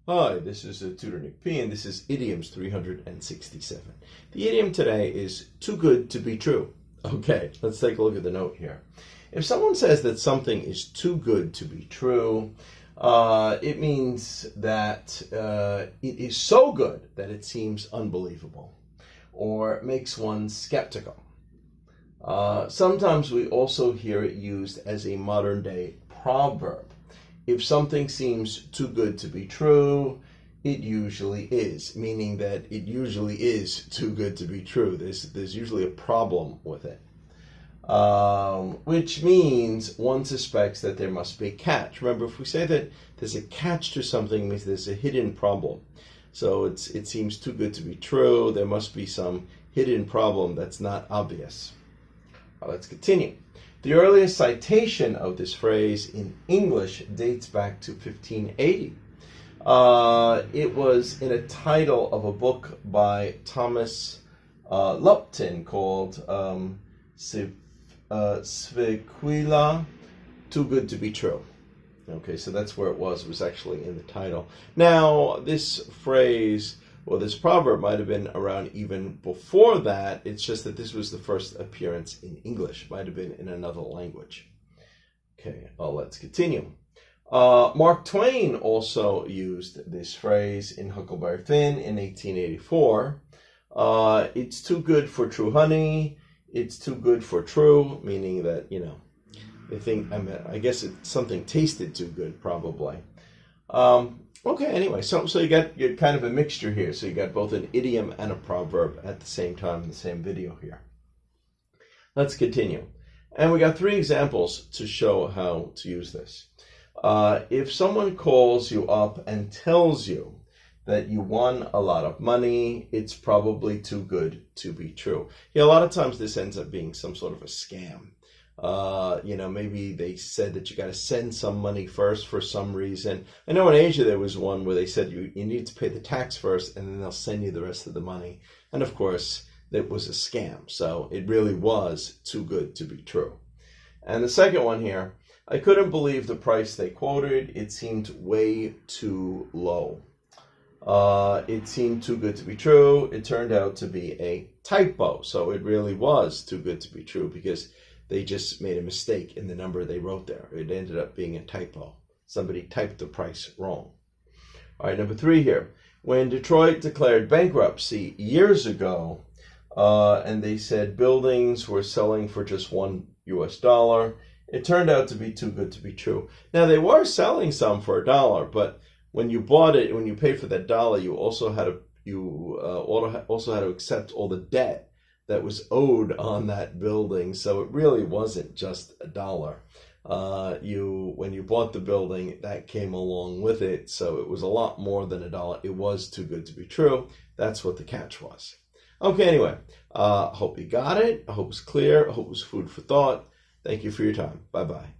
Hi, this is Tutor Nick P, and this is Idioms 367. The idiom today is too good to be true. Okay, let's take a look at the note here. If someone says that something is too good to be true, it means that it is so good that it seems unbelievable or makes one skeptical. Sometimes we also hear it used as a modern-day proverb. If something seems too good to be true, it usually is, meaning that it usually is too good to be true. There's usually a problem with it, which means one suspects that there must be a catch. Remember, if we say that there's a catch to something, it means there's a hidden problem. So it seems too good to be true. There must be some hidden problem that's not obvious. Let's continue. The earliest citation of this phrase in English dates back to 1580. It was in a title of a book by Thomas Lupton called Sviquilla, Too Good to Be True. Okay, so that's where it was. It was actually in the title. Now, this phrase, well, this proverb might have been around even before that. It's just that this was the first appearance in English. Might have been in another language. Okay, let's continue. Mark Twain also used this phrase in Huckleberry Finn in 1884. It's too good for true honey. It's too good for true, meaning that, they think, I guess something tasted too good, probably. Okay, anyway, so you got kind of a mixture here. So you got both an idiom and a proverb at the same time in the same video here. Let's continue. And we got 3 examples to show how to use this. If someone calls you up and tells you that you won a lot of money, it's probably too good to be true. A lot of times this ends up being some sort of a scam. Maybe they said that you got to send some money first for some reason. I know in Asia there was one where they said you need to pay the tax first and then they'll send you the rest of the money. And of course, it was a scam. So it really was too good to be true. And the second one here, I couldn't believe the price they quoted. It seemed way too low. It seemed too good to be true. It turned out to be a typo. So it really was too good to be true because they just made a mistake in the number they wrote there. It ended up being a typo. Somebody typed the price wrong. All right, number 3 here. When Detroit declared bankruptcy years ago, and they said buildings were selling for just $1, it turned out to be too good to be true. Now, they were selling some for $1, but when you bought it, when you paid for that $1, you also had to accept all the debt that was owed on that building. So it really wasn't just $1. When you bought the building, that came along with it. So it was a lot more than $1. It was too good to be true. That's what the catch was. Okay, anyway, hope you got it. I hope it's clear. I hope it was food for thought. Thank you for your time. Bye-bye.